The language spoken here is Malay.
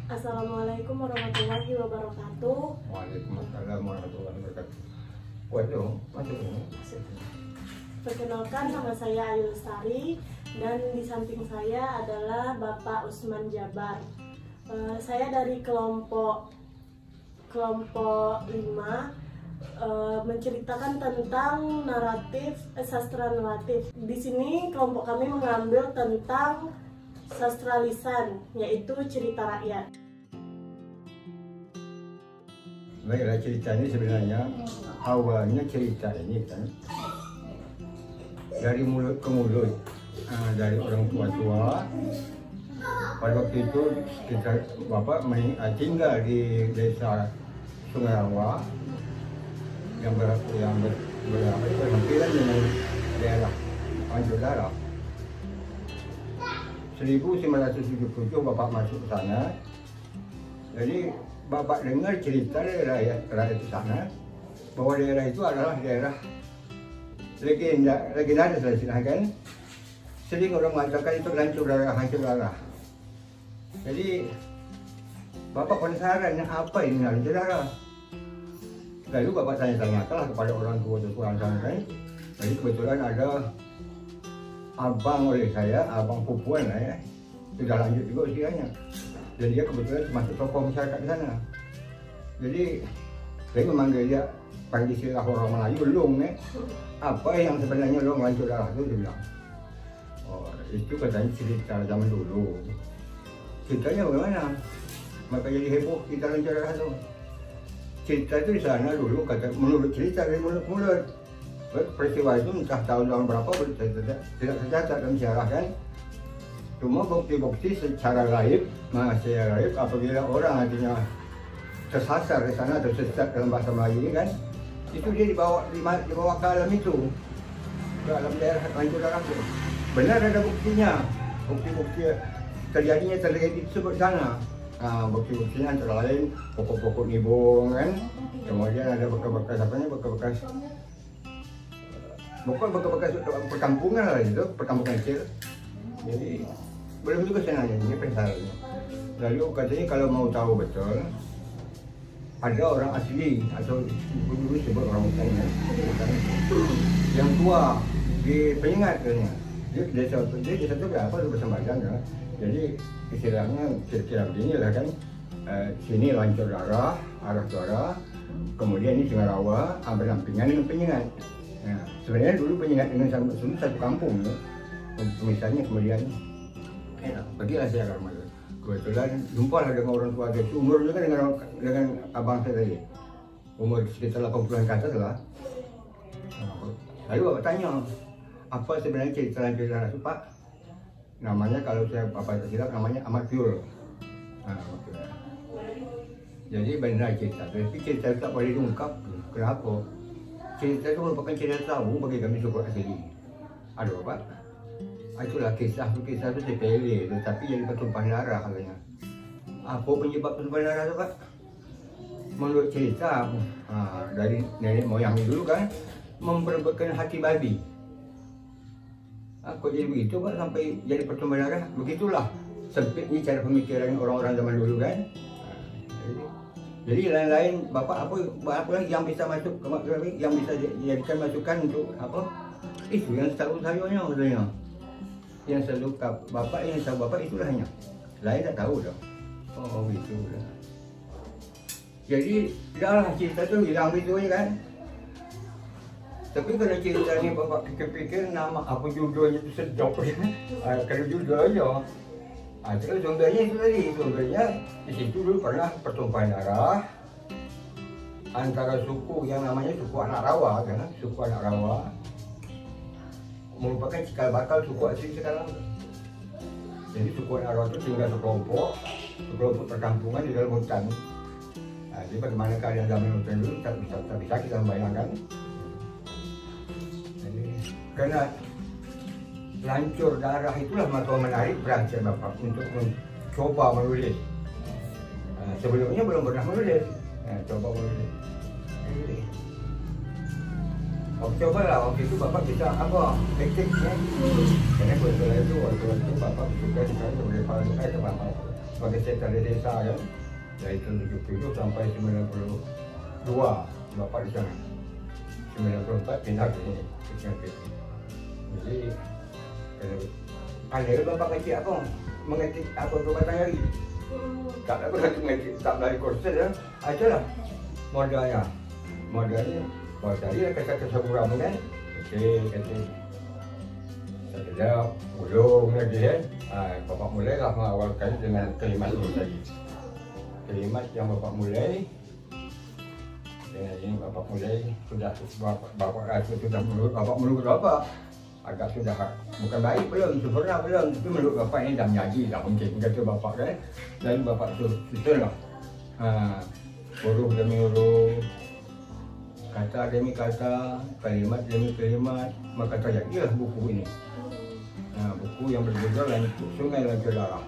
Assalamualaikum warahmatullahi wabarakatuh. Waalaikumsalam warahmatullahi wabarakatuh. Waduh, masuk ini. Perkenalkan, nama saya Ayu Lestari dan di samping saya adalah Bapak Usman Jabar. Saya dari kelompok 5 menceritakan tentang sastra naratif. Di sini kelompok kami mengambil tentang sastra lisan, yaitu cerita rakyat. Baiklah, cerita ini sebenarnya awalnya cerita ini kan dari mulut ke mulut, dari orang tua. Pada waktu itu bapak tinggal di desa Sungai Rawa yang berhampiran dengan daerah Tanjung Darah. 1977 bapak masuk ke sana. Jadi bapak dengar cerita dari rakyat di sana bahwa daerah itu adalah daerah legendaris kan. Sering orang mengatakan itu hancur darah. Jadi bapak penasaran apa ini hancur darah. Lalu bapak tanya-tanyakanlah kepada orang tua sana kan. Jadi kebetulan ada abang oleh saya, abang pupuan lah ya, sudah lanjut juga usianya. Dan dia kebetulan termasuk tokoh masyarakat di sana. Jadi saya memanggil dia, panggil istilah orang Melayu, long apa yang sebenarnya long hancur darah itu, dia bilang. Oh, itu katanya cerita zaman dulu. Ceritanya bagaimana? Maka jadi heboh kita hancur darah itu. Cerita itu di sana dulu, kata menurut cerita dari mulut. Peristiwa itu entah tahun berapa tidak tercatat dalam sejarah kan. Cuma bukti-bukti secara gaib apabila orang artinya tersasar di sana atau sesat dalam bahasa Melayu ini kan, itu dia dibawa ke alam itu, ke alam daerah hancur darah itu. Benar ada buktinya, bukti-bukti terjadinya terjadi tersebut di sana. Bukti-buktinya antara lain pokok-pokok nibung kan, kemudian ada bekas-bekas perkampungan lah itu, perkampungan kecil. Jadi belum juga saya nanya ini penasarannya. Lalu katanya kalau mau tahu betul, ada orang asli atau dulu sebut orang hutan yang tua di Penyengat katanya. Dia desa itu berapa tu bersembahyang kan. Jadi istilahnya kira-kira begini lah kan. Sini Lancur Darah, arah Darah, kemudian ini Sungai Rawa, berdampingan dengan Penyengat. Nah, sebenarnya dulu Penyengat dengan satu kampung ya. Misalnya kemudian pergilah saya ke rumah. Kebetulan jumpalah dengan orang tua dia. Umur juga dengan abang saya tadi. Umur sekitar 80-an ke atas lah. Lalu bapak tanya, apa sebenarnya cerita hancur darah itu, Pak? Namanya kalau saya bapak silap namanya Ahmad Piul. Jadi benar cerita, tapi cerita tak boleh diungkap. Kenapa? Cerita itu merupakan cerita tabu bagi kami suku asli. Ada bapak? Itulah kisah itu sepele, tetapi jadi pertumpahan darah katanya. Apa penyebab pertumpahan darah itu, Pak? Menurut cerita dari nenek moyang dulu kan, memperebutkan hati babi. Kok jadi begitu, Pak, sampai jadi pertumpahan darah? Begitulah sempitnya cara pemikiran orang-orang zaman dulu kan. Jadi lain-lain bapak apa lagi yang bisa masuk yang bisa dijadikan masukan untuk apa? Itu yang setahu sayanya katanya. Yang selalu bapak itulah hanya. Lain tak tahu dah. Oh gitu dah. Jadi dah cerita tu hilang begitu aja kan. Tapi kalau cerita ni bapak fikir-fikir nama apa judulnya tu sedap ya. Kalau judul aja. Terus sumbernya itu tadi, sumbernya di situ dulu pernah pertumpahan darah antara suku yang namanya suku Anak Rawa kan, suku Anak Rawa merupakan cikal bakal suku asli sekarang. Jadi suku Anak Rawa itu tinggal sekelompok perkampungan di dalam hutan. Jadi bagaimana keadaan zaman hutan dulu tak bisa kita membayangkan. Jadi karena lancur darah itulah maka menarik perhatian bapak untuk mencoba menulis. Sebelumnya belum pernah menulis, coba menulis. Coba lah waktu itu bapak bisa apa tekniknya? Karena kebetulan itu waktu itu bapak suka sekali oleh para saya ke bapak. sebagai sekretaris desa kan, dari tahun 77 sampai 92 Bapak di sana. 94 pindah ke sini, ke Cikampek. Jadi pandai Bapak ngaji apa? Mengaji apa tu batang hari? Tak apa nanti mengaji, tak belajar kursus ya. Ajalah modalnya. Modalnya bawa cari lah kata kesaburan kan. Okey, kata saya ulung lagi kan. Bapak mulailah mengawalkan dengan kalimat ini tadi. Kalimat yang Bapak mulai dengan ini Bapak mulai sudah Bapak sudah menurut Bapak menurut Bapak agak sudah bukan baik belum, sempurna belum, tapi menurut Bapak ini dah menyaji dah mungkin kata Bapak kan. Dan Bapak susun lah huruf demi huruf, kata demi kata, kalimat demi kalimat, maka terjadilah buku ini. Buku yang berjudul Sungai Lancar Darah.